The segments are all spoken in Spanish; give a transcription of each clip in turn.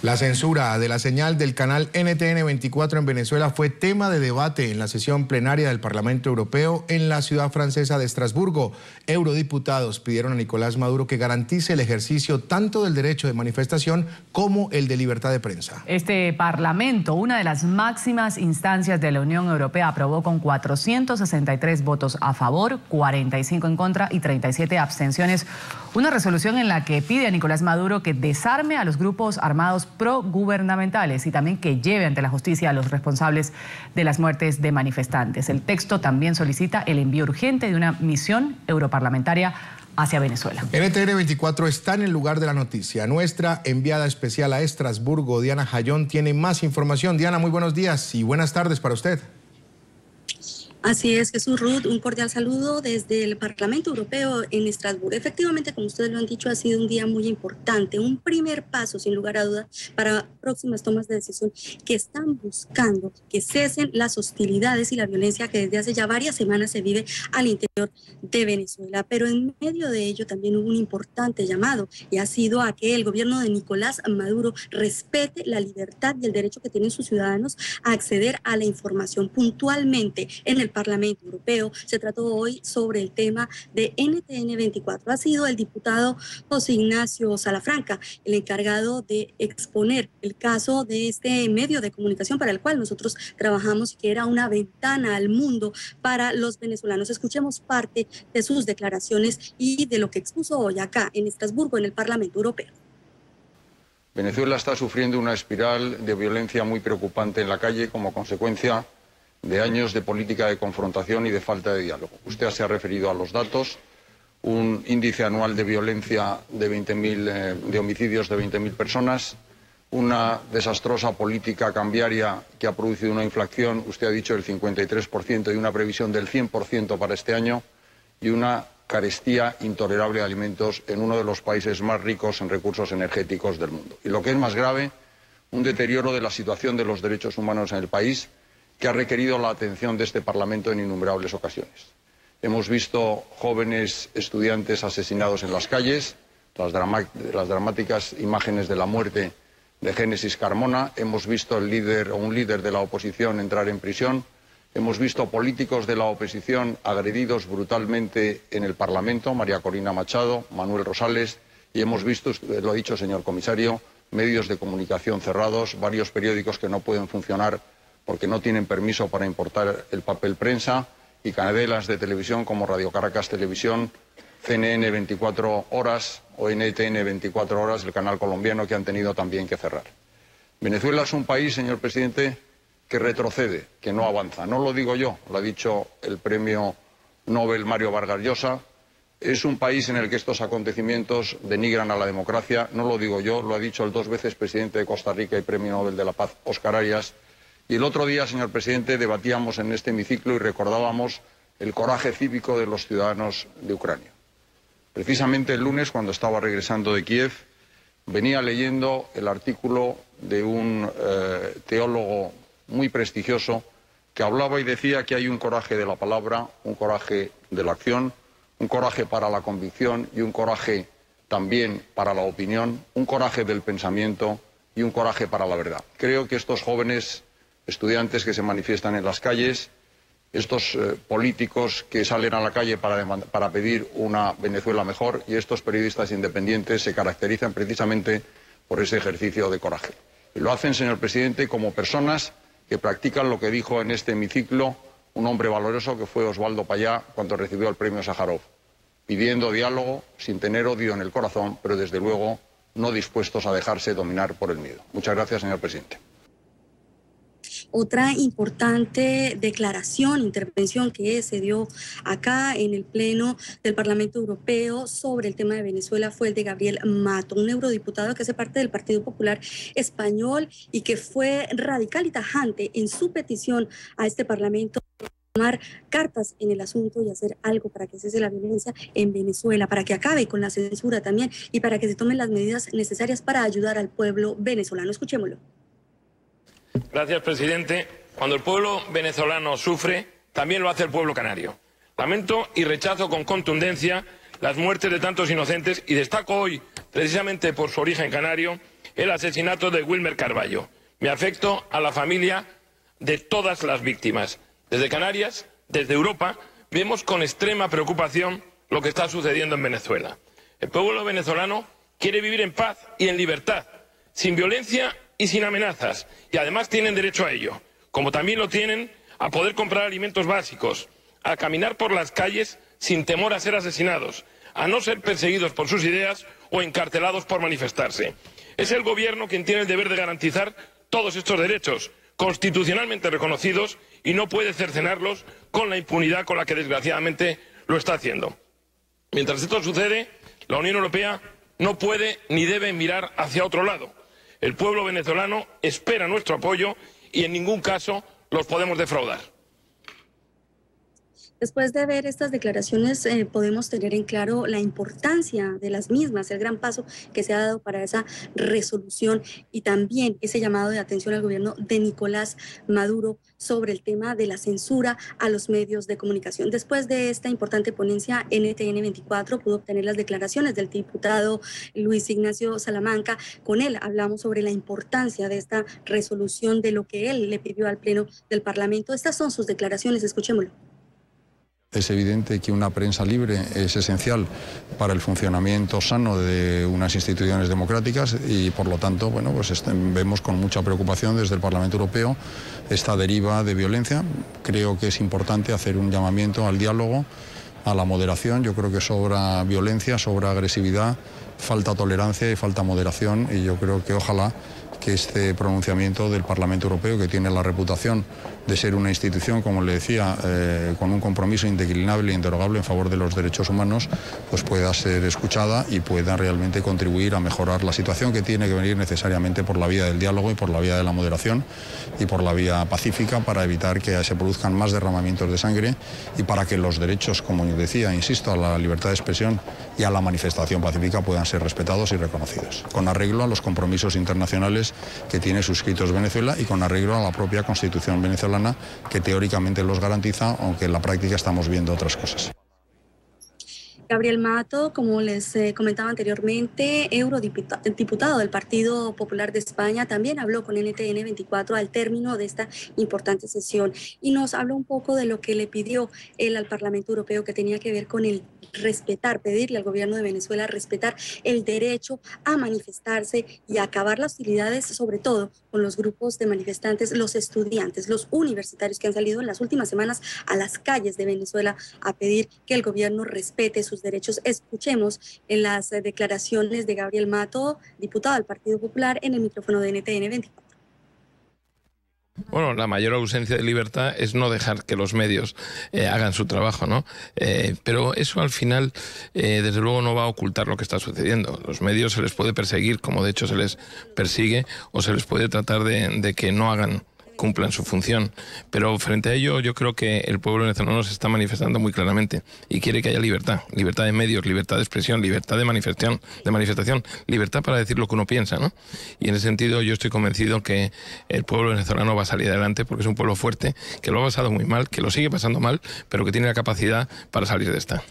La censura de la señal del canal NTN 24 en Venezuela fue tema de debate en la sesión plenaria del Parlamento Europeo en la ciudad francesa de Estrasburgo. Eurodiputados pidieron a Nicolás Maduro que garantice el ejercicio tanto del derecho de manifestación como el de libertad de prensa. Este Parlamento, una de las máximas instancias de la Unión Europea, aprobó con 463 votos a favor, 45 en contra y 37 abstenciones una resolución en la que pide a Nicolás Maduro que desarme a los grupos armados progubernamentales y también que lleve ante la justicia a los responsables de las muertes de manifestantes. El texto también solicita el envío urgente de una misión europarlamentaria hacia Venezuela. NTN 24 está en el lugar de la noticia. Nuestra enviada especial a Estrasburgo, Diana Jayón, tiene más información. Diana, muy buenos días y buenas tardes para usted. Así es, Jesús Ruth, un cordial saludo desde el Parlamento Europeo en Estrasburgo. Efectivamente, como ustedes lo han dicho, ha sido un día muy importante, un primer paso, sin lugar a dudas, para próximas tomas de decisión que están buscando que cesen las hostilidades y la violencia que desde hace ya varias semanas se vive al interior de Venezuela. Pero en medio de ello también hubo un importante llamado y ha sido a que el gobierno de Nicolás Maduro respete la libertad y el derecho que tienen sus ciudadanos a acceder a la información. Puntualmente en el Parlamento Europeo se trató hoy sobre el tema de NTN 24. Ha sido el diputado José Ignacio Salafranca el encargado de exponer el caso de este medio de comunicación para el cual nosotros trabajamos, que era una ventana al mundo para los venezolanos. Escuchemos parte de sus declaraciones y de lo que expuso hoy acá en Estrasburgo, en el Parlamento Europeo. Venezuela está sufriendo una espiral de violencia muy preocupante en la calle como consecuencia de años de política de confrontación y de falta de diálogo. Usted se ha referido a los datos, un índice anual de violencia de 20.000, de homicidios de 20.000 personas, una desastrosa política cambiaria que ha producido una inflación, usted ha dicho, del 53% y una previsión del 100% para este año, y una carestía intolerable de alimentos en uno de los países más ricos en recursos energéticos del mundo. Y lo que es más grave, un deterioro de la situación de los derechos humanos en el país, que ha requerido la atención de este Parlamento en innumerables ocasiones. Hemos visto jóvenes estudiantes asesinados en las calles, las dramáticas imágenes de la muerte de Génesis Carmona, hemos visto un líder de la oposición entrar en prisión, hemos visto políticos de la oposición agredidos brutalmente en el Parlamento, María Corina Machado, Manuel Rosales, y hemos visto, usted lo ha dicho, señor comisario, medios de comunicación cerrados, varios periódicos que no pueden funcionar porque no tienen permiso para importar el papel prensa, y cadenas de televisión como Radio Caracas Televisión, CNN 24 horas o NTN 24 horas, el canal colombiano, que han tenido también que cerrar. Venezuela es un país, señor presidente, que retrocede, que no avanza. No lo digo yo, lo ha dicho el premio Nobel Mario Vargas Llosa. Es un país en el que estos acontecimientos denigran a la democracia. No lo digo yo, lo ha dicho el 2 veces presidente de Costa Rica y premio Nobel de la Paz, Óscar Arias. Y el otro día, señor presidente, debatíamos en este hemiciclo y recordábamos el coraje cívico de los ciudadanos de Ucrania. Precisamente el lunes, cuando estaba regresando de Kiev, venía leyendo el artículo de un teólogo muy prestigioso que hablaba y decía que hay un coraje de la palabra, un coraje de la acción, un coraje para la convicción y un coraje también para la opinión, un coraje del pensamiento y un coraje para la verdad. Creo que estos jóvenes estudiantes que se manifiestan en las calles, estos políticos que salen a la calle para pedir una Venezuela mejor, y estos periodistas independientes se caracterizan precisamente por ese ejercicio de coraje. Y lo hacen, señor presidente, como personas que practican lo que dijo en este hemiciclo un hombre valoroso que fue Osvaldo Payá cuando recibió el premio Sájarov, pidiendo diálogo sin tener odio en el corazón, pero desde luego no dispuestos a dejarse dominar por el miedo. Muchas gracias, señor presidente. Otra importante declaración, intervención que se dio acá en el Pleno del Parlamento Europeo sobre el tema de Venezuela fue el de Gabriel Mato, un eurodiputado que hace parte del Partido Popular Español y que fue radical y tajante en su petición a este Parlamento de tomar cartas en el asunto y hacer algo para que cese la violencia en Venezuela, para que acabe con la censura también y para que se tomen las medidas necesarias para ayudar al pueblo venezolano. Escuchémoslo. Gracias, presidente. Cuando el pueblo venezolano sufre, también lo hace el pueblo canario. Lamento y rechazo con contundencia las muertes de tantos inocentes y destaco hoy, precisamente por su origen canario, el asesinato de Wilmer Carballo. Me afecto a la familia de todas las víctimas. Desde Canarias, desde Europa, vemos con extrema preocupación lo que está sucediendo en Venezuela. El pueblo venezolano quiere vivir en paz y en libertad, sin violencia y sin amenazas, y además tienen derecho a ello, como también lo tienen a poder comprar alimentos básicos, a caminar por las calles sin temor a ser asesinados, a no ser perseguidos por sus ideas o encarcelados por manifestarse. Es el Gobierno quien tiene el deber de garantizar todos estos derechos, constitucionalmente reconocidos, y no puede cercenarlos con la impunidad con la que desgraciadamente lo está haciendo. Mientras esto sucede, la Unión Europea no puede ni debe mirar hacia otro lado. El pueblo venezolano espera nuestro apoyo y en ningún caso los podemos defraudar. Después de ver estas declaraciones, podemos tener en claro la importancia de las mismas, el gran paso que se ha dado para esa resolución y también ese llamado de atención al gobierno de Nicolás Maduro sobre el tema de la censura a los medios de comunicación. Después de esta importante ponencia, NTN 24 pudo obtener las declaraciones del diputado Luis Ignacio Salamanca. Con él hablamos sobre la importancia de esta resolución, de lo que él le pidió al Pleno del Parlamento. Estas son sus declaraciones, escuchémoslo. Es evidente que una prensa libre es esencial para el funcionamiento sano de unas instituciones democráticas y, por lo tanto, bueno, pues vemos con mucha preocupación desde el Parlamento Europeo esta deriva de violencia. Creo que es importante hacer un llamamiento al diálogo, a la moderación. Yo creo que sobra violencia, sobra agresividad, falta tolerancia y falta moderación, y yo creo que ojalá que este pronunciamiento del Parlamento Europeo, que tiene la reputación de ser una institución, como le decía, con un compromiso indeclinable e interrogable en favor de los derechos humanos, pues pueda ser escuchada y pueda realmente contribuir a mejorar la situación, que tiene que venir necesariamente por la vía del diálogo y por la vía de la moderación y por la vía pacífica, para evitar que se produzcan más derramamientos de sangre y para que los derechos, como decía, insisto, a la libertad de expresión y a la manifestación pacífica puedan ser respetados y reconocidos, con arreglo a los compromisos internacionales que tiene suscritos Venezuela y con arreglo a la propia Constitución venezolana, que teóricamente los garantiza, aunque en la práctica estamos viendo otras cosas. Gabriel Mato, como les comentaba anteriormente, eurodiputado del Partido Popular de España, también habló con NTN 24 al término de esta importante sesión y nos habló un poco de lo que le pidió él al Parlamento Europeo, que tenía que ver con el pedirle al gobierno de Venezuela respetar el derecho a manifestarse y a acabar las hostilidades, sobre todo con los grupos de manifestantes, los estudiantes, los universitarios que han salido en las últimas semanas a las calles de Venezuela a pedir que el gobierno respete sus derechos. Escuchemos en las declaraciones de Gabriel Mato, diputado del Partido Popular, en el micrófono de NTN 24. Bueno, la mayor ausencia de libertad es no dejar que los medios hagan su trabajo, ¿no? Pero eso al final, desde luego, no va a ocultar lo que está sucediendo. Los medios se les puede perseguir, como de hecho se les persigue, o se les puede tratar de que no cumplan su función, pero frente a ello yo creo que el pueblo venezolano se está manifestando muy claramente y quiere que haya libertad de medios, libertad de expresión, libertad de manifestación, libertad para decir lo que uno piensa, ¿no? Y en ese sentido yo estoy convencido que el pueblo venezolano va a salir adelante, porque es un pueblo fuerte, que lo ha pasado muy mal, que lo sigue pasando mal, pero que tiene la capacidad para salir de esta.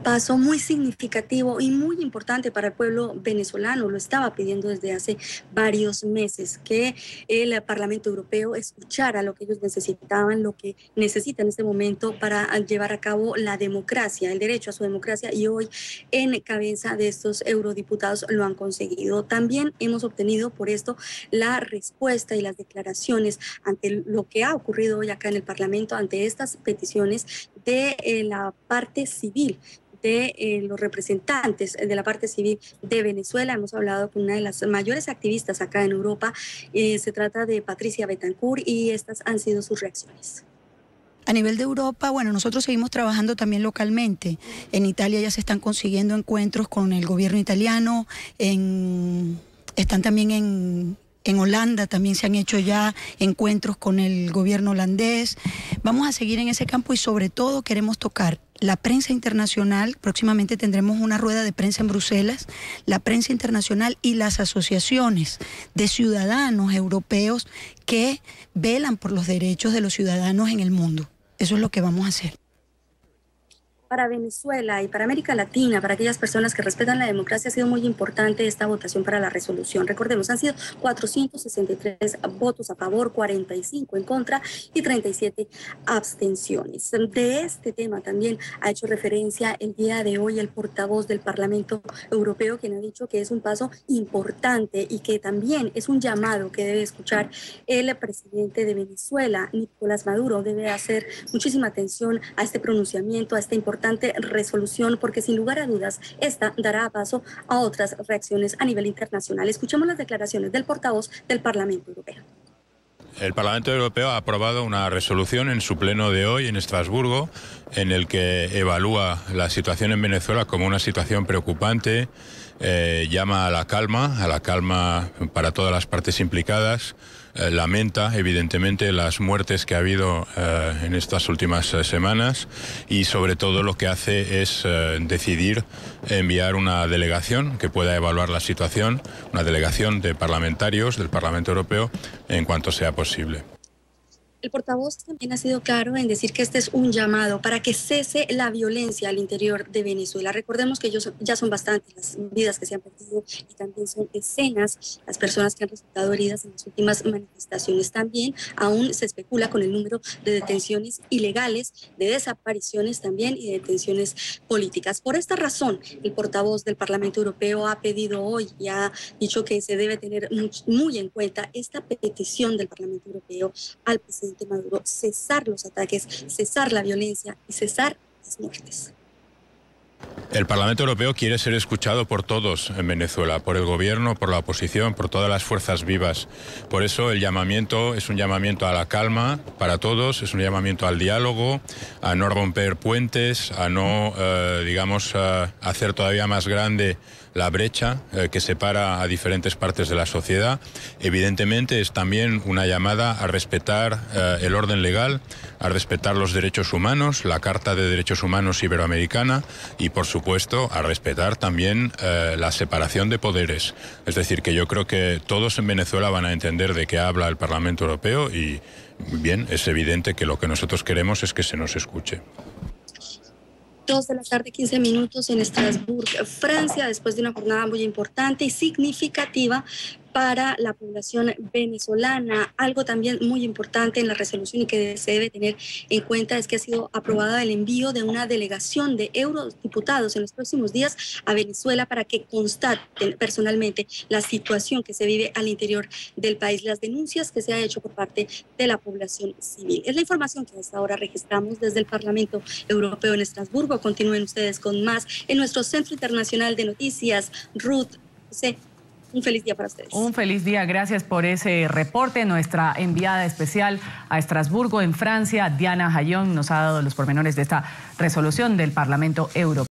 Paso muy significativo y muy importante para el pueblo venezolano. Lo estaba pidiendo desde hace varios meses, que el Parlamento Europeo escuchara lo que ellos necesitaban, lo que necesitan en este momento para llevar a cabo la democracia, el derecho a su democracia, y hoy en cabeza de estos eurodiputados lo han conseguido. También hemos obtenido por esto la respuesta y las declaraciones ante lo que ha ocurrido hoy acá en el Parlamento, ante estas peticiones de la parte civil, de los representantes de la parte civil de Venezuela. Hemos hablado con una de las mayores activistas acá en Europa. Se trata de Patricia Betancourt y estas han sido sus reacciones. A nivel de Europa, bueno, nosotros seguimos trabajando también localmente. En Italia ya se están consiguiendo encuentros con el gobierno italiano, están también en Holanda, también se han hecho ya encuentros con el gobierno holandés. Vamos a seguir en ese campo y sobre todo queremos tocar la prensa internacional. Próximamente tendremos una rueda de prensa en Bruselas, la prensa internacional y las asociaciones de ciudadanos europeos que velan por los derechos de los ciudadanos en el mundo. Eso es lo que vamos a hacer. Para Venezuela y para América Latina, para aquellas personas que respetan la democracia, ha sido muy importante esta votación para la resolución. Recordemos, han sido 463 votos a favor, 45 en contra y 37 abstenciones. De este tema también ha hecho referencia el día de hoy el portavoz del Parlamento Europeo, quien ha dicho que es un paso importante y que también es un llamado que debe escuchar el presidente de Venezuela, Nicolás Maduro. Debe hacer muchísima atención a este pronunciamiento, a esta importante resolución, porque sin lugar a dudas esta dará paso a otras reacciones a nivel internacional. Escuchemos las declaraciones del portavoz del Parlamento Europeo. El Parlamento Europeo ha aprobado una resolución en su pleno de hoy en Estrasburgo, en el que evalúa la situación en Venezuela como una situación preocupante, llama a la calma para todas las partes implicadas, lamenta evidentemente las muertes que ha habido en estas últimas semanas y sobre todo lo que hace es decidir enviar una delegación que pueda evaluar la situación, una delegación de parlamentarios del Parlamento Europeo en cuanto sea posible. El portavoz también ha sido claro en decir que este es un llamado para que cese la violencia al interior de Venezuela. Recordemos que ya son bastantes las vidas que se han perdido y también son decenas las personas que han resultado heridas en las últimas manifestaciones. También aún se especula con el número de detenciones ilegales, de desapariciones también y de detenciones políticas. Por esta razón, el portavoz del Parlamento Europeo ha pedido hoy y ha dicho que se debe tener muy en cuenta esta petición del Parlamento Europeo al presidente Maduro: cesar los ataques, cesar la violencia y cesar las muertes. El Parlamento Europeo quiere ser escuchado por todos en Venezuela, por el gobierno, por la oposición, por todas las fuerzas vivas. Por eso el llamamiento es un llamamiento a la calma para todos, es un llamamiento al diálogo, a no romper puentes, a no, hacer todavía más grande la brecha que separa a diferentes partes de la sociedad. Evidentemente es también una llamada a respetar el orden legal, a respetar los derechos humanos, la Carta de Derechos Humanos Iberoamericana y, por supuesto, a respetar también la separación de poderes. Es decir, que yo creo que todos en Venezuela van a entender de qué habla el Parlamento Europeo y, bien, es evidente que lo que nosotros queremos es que se nos escuche. 2 de la tarde, 15 minutos en Estrasburgo, Francia, después de una jornada muy importante y significativa para la población venezolana. Algo también muy importante en la resolución y que se debe tener en cuenta es que ha sido aprobada el envío de una delegación de eurodiputados en los próximos días a Venezuela para que constaten personalmente la situación que se vive al interior del país, las denuncias que se ha hecho por parte de la población civil. Es la información que hasta ahora registramos desde el Parlamento Europeo en Estrasburgo. Continúen ustedes con más en nuestro Centro Internacional de Noticias. Ruth, José, un feliz día para ustedes. Un feliz día, gracias por ese reporte. Nuestra enviada especial a Estrasburgo, en Francia, Diana Hayón, nos ha dado los pormenores de esta resolución del Parlamento Europeo.